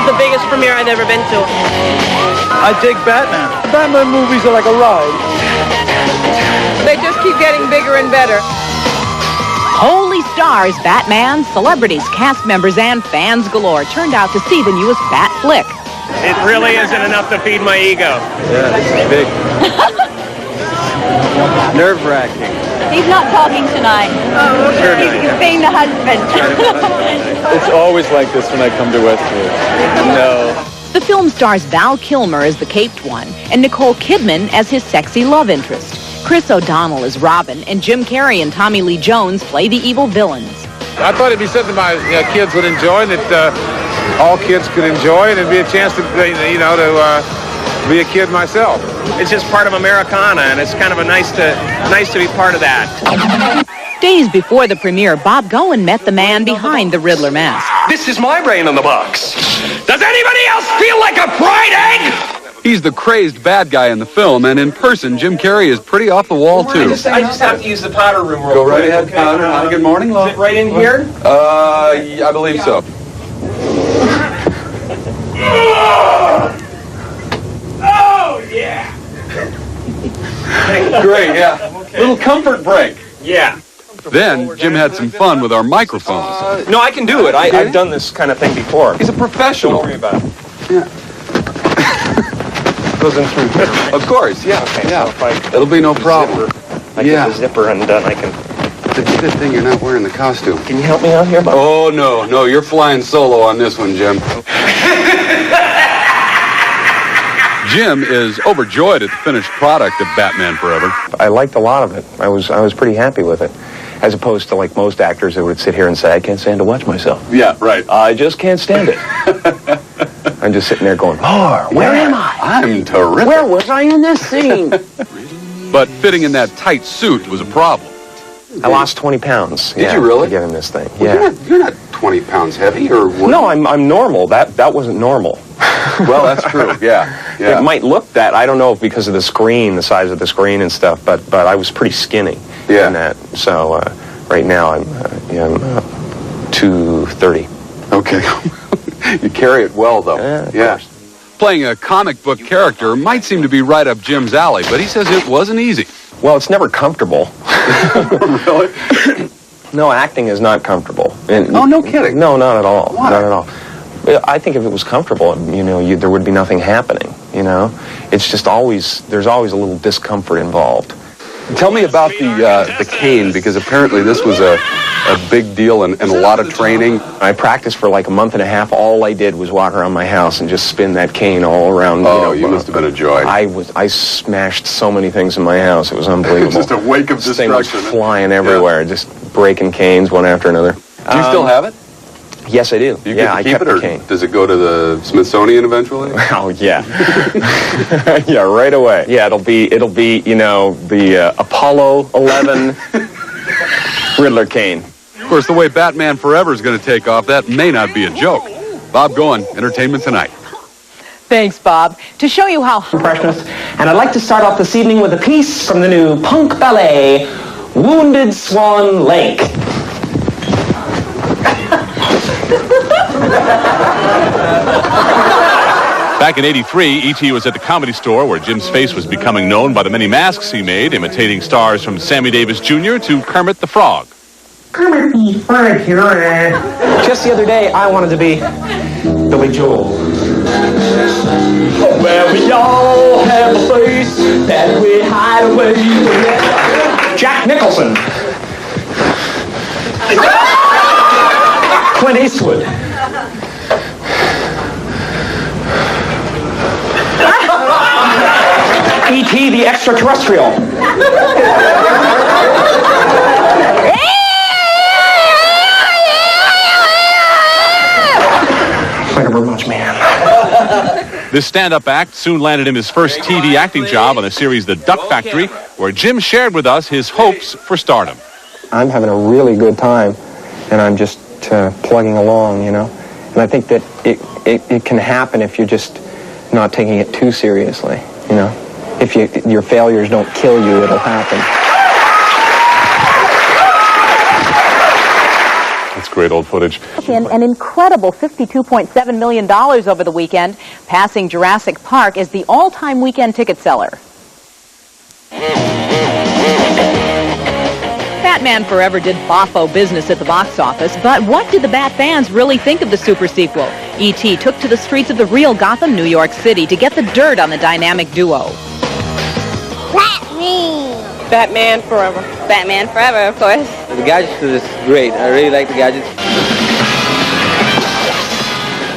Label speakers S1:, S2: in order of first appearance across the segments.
S1: the biggest premiere I've ever been to.
S2: I dig Batman. The Batman movies are like a ride.
S1: They just keep getting bigger and better.
S3: Holy stars, Batman, celebrities, cast members, and fans galore turned out to see the newest Bat flick.
S4: It really isn't enough to feed my ego.
S2: Yeah, this is big. Nerve-wracking.
S5: He's not talking tonight.
S1: Oh, okay.
S5: He's being the husband.
S2: It's always like this when I come to Westwood. No.
S3: The film stars Val Kilmer as the caped one and Nicole Kidman as his sexy love interest. Chris O'Donnell is Robin, and Jim Carrey and Tommy Lee Jones play the evil villains.
S6: I thought it'd be something my kids would enjoy, and that all kids could enjoy, and it'd be a chance to, to be a kid myself.
S4: It's just part of Americana, and it's kind of nice to be part of that.
S3: Days before the premiere, Bob Goen met the man behind the Riddler mask.
S7: This is my brain in the box. Does anybody else feel like a fried egg?
S8: He's the crazed bad guy in the film, and in person, Jim Carrey is pretty off the wall, too.
S4: I just have to use the powder room real quick.
S8: Go right ahead, Powder. Hi, good morning, love.
S4: Is it right in here?
S8: I believe so.
S4: Oh, yeah.
S8: Great, yeah.
S4: Okay.
S8: Little comfort break.
S4: Yeah.
S8: Then, Jim had some fun with our microphones.
S4: No, I can do it. I've done this kind of thing before.
S8: He's a professional.
S4: Don't worry about it.
S8: Yeah.
S4: Goes in through here.
S8: Of course, yeah.
S4: Okay,
S8: yeah.
S4: so if I
S8: It'll be no problem.
S4: get the zipper undone, I can...
S8: It's a good thing you're not wearing the costume.
S4: Can you help me out here, Bob?
S8: Oh, no, you're flying solo on this one, Jim. Jim is overjoyed at the finished product of Batman Forever.
S9: I liked a lot of it. I was pretty happy with it. As opposed to like most actors that would sit here and say, I can't stand to watch myself.
S8: Yeah, right.
S9: I just can't stand it. I'm just sitting there going, oh, where am I?
S8: I'm terrific.
S9: Where was I in this scene?
S8: But fitting in that tight suit was a problem.
S9: I lost 20 pounds.
S8: Did you really?
S9: To get in this thing.
S8: Well, you're not 20 pounds heavy, or what?
S9: No, I'm normal. That wasn't normal.
S8: Well, that's true. Yeah.
S9: It might look that. I don't know if because of the screen, the size of the screen and stuff, but I was pretty skinny in that. So right now I'm 230.
S8: Okay. You carry it well, though.
S9: Yeah. Of course.
S8: Playing a comic book character might seem to be right up Jim's alley, but he says it wasn't easy.
S9: Well, it's never comfortable.
S8: Really?
S9: No, acting is not comfortable.
S8: Oh, no kidding.
S9: No, not at all.
S8: Why?
S9: Not at all. I think if it was comfortable, there would be nothing happening, It's just there's always a little discomfort involved.
S8: Tell me about the cane, because apparently this was a big deal and a lot of training.
S9: I practiced for like a month and a half. All I did was walk around my house and just spin that cane all around.
S8: Oh, you must have been a joy.
S9: I smashed so many things in my house. It was unbelievable.
S8: Just a wake of destruction.
S9: This thing was flying everywhere, just breaking canes one after another.
S8: Do you still have it?
S9: Yes, I do.
S8: You get to keep it, or does it go to the Smithsonian eventually?
S9: Oh, yeah. Yeah, right away. Yeah, it'll be the Apollo 11 Riddler cane.
S8: Of course, the way Batman Forever is going to take off, that may not be a joke. Bob Goen, Entertainment Tonight.
S3: Thanks, Bob. To show you how
S10: impressionist, and I'd like to start off this evening with a piece from the new punk ballet, Wounded Swan Lake.
S11: Back in '83, E.T. was at the Comedy Store where Jim's face was becoming known by the many masks he made, imitating stars from Sammy Davis Jr. to Kermit the Frog.
S10: Kermit the Frog here. Just the other day, I wanted to be Billy Joel. Well, we all have a place that we hide away. Jack Nicholson. Clint Eastwood. E.T. the extraterrestrial. Thank you very much, man.
S11: This stand-up act soon landed him his first TV acting job on the series The Duck Factory, where Jim shared with us his hopes for stardom.
S9: I'm having a really good time, and I'm just plugging along, And I think that it can happen if you're just not taking it too seriously, If your failures don't kill you, it'll happen.
S8: That's
S11: great old footage.
S3: An incredible $52.7 million over the weekend, passing Jurassic Park as the all-time weekend ticket seller. Batman Forever did boffo business at the box office, but what did the Bat fans really think of the super sequel? E.T. took to the streets of the real Gotham, New York City to get the dirt on the dynamic duo.
S1: Batman Forever.
S5: Batman Forever, of course.
S12: The gadgets are just great. I really like the gadgets.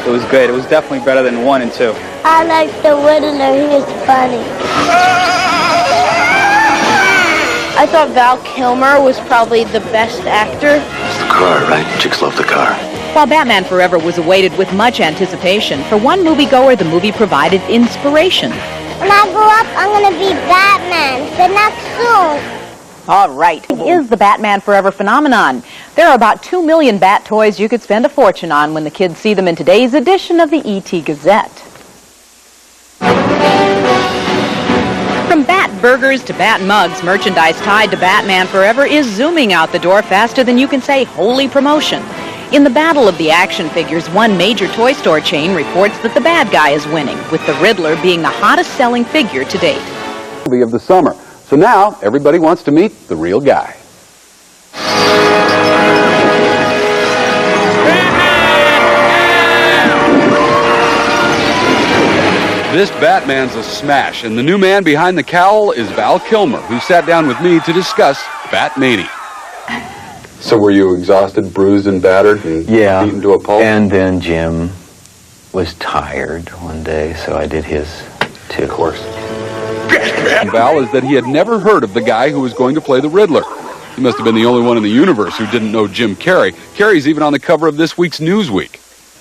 S12: It was great. It was definitely better than 1 and 2.
S13: I like the Riddler. He was funny.
S1: I thought Val Kilmer was probably the best actor.
S7: It's the car, right? Chicks love the car.
S3: While Batman Forever was awaited with much anticipation, for one moviegoer, the movie provided inspiration.
S13: When I grow up, I'm going to be Batman, but not soon.
S3: All right. It is the Batman Forever phenomenon. There are about 2 million Bat toys you could spend a fortune on when the kids see them in today's edition of the E.T. Gazette. From Bat burgers to Bat mugs, merchandise tied to Batman Forever is zooming out the door faster than you can say holy promotion. In the battle of the action figures, one major toy store chain reports that the bad guy is winning, with the Riddler being the hottest selling figure to date.
S8: Of the summer. So now everybody wants to meet the real guy. This Batman's a smash, and the new man behind the cowl is Val Kilmer, who sat down with me to discuss Batmania. So were you exhausted, bruised, and battered, and beaten to a pulp?
S14: And then Jim was tired one day, so I did his too.
S8: Of course. And Val is that he had never heard of the guy who was going to play the Riddler. He must have been the only one in the universe who didn't know Jim Carrey. Carrey's even on the cover of this week's Newsweek.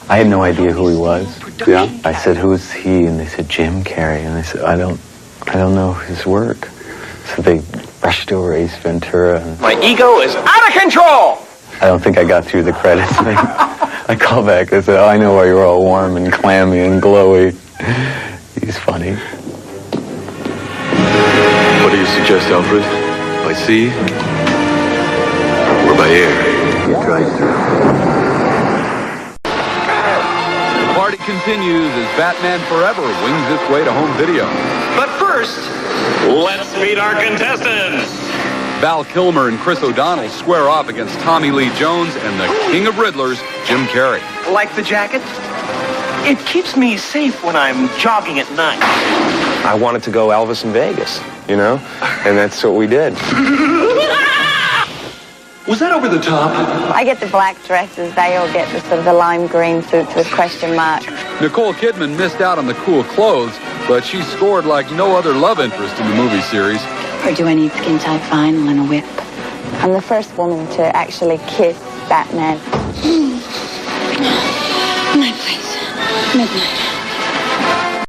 S14: I had no idea who he was.
S8: Yeah?
S14: I said, "Who is he?" And they said, "Jim Carrey." And I said, I don't know his work. So they brushed over Ace Ventura. And
S4: My ego is out of control!
S14: I don't think I got through the credits. I called back. I said, "Oh, I know why you're all warm and clammy and glowy." He's funny.
S7: What do you suggest, Alfred? By sea or by air?
S8: The party continues as Batman Forever wings its way to home video.
S7: But first, let's meet our contestants.
S8: Val Kilmer and Chris O'Donnell square off against Tommy Lee Jones and the king of Riddlers, Jim Carrey.
S15: Like the jacket? It keeps me safe when I'm jogging at night.
S9: I wanted to go Elvis in Vegas, you know? And that's what we did.
S15: Was that over the top?
S5: I get the black dresses. They all get the sort of the lime green suits with question marks.
S8: Nicole Kidman missed out on the cool clothes, but she scored like no other love interest in the movie series.
S5: Or do I need skin tight vinyl and a whip? I'm the first woman to actually kiss Batman.
S13: Midnight, please. Midnight.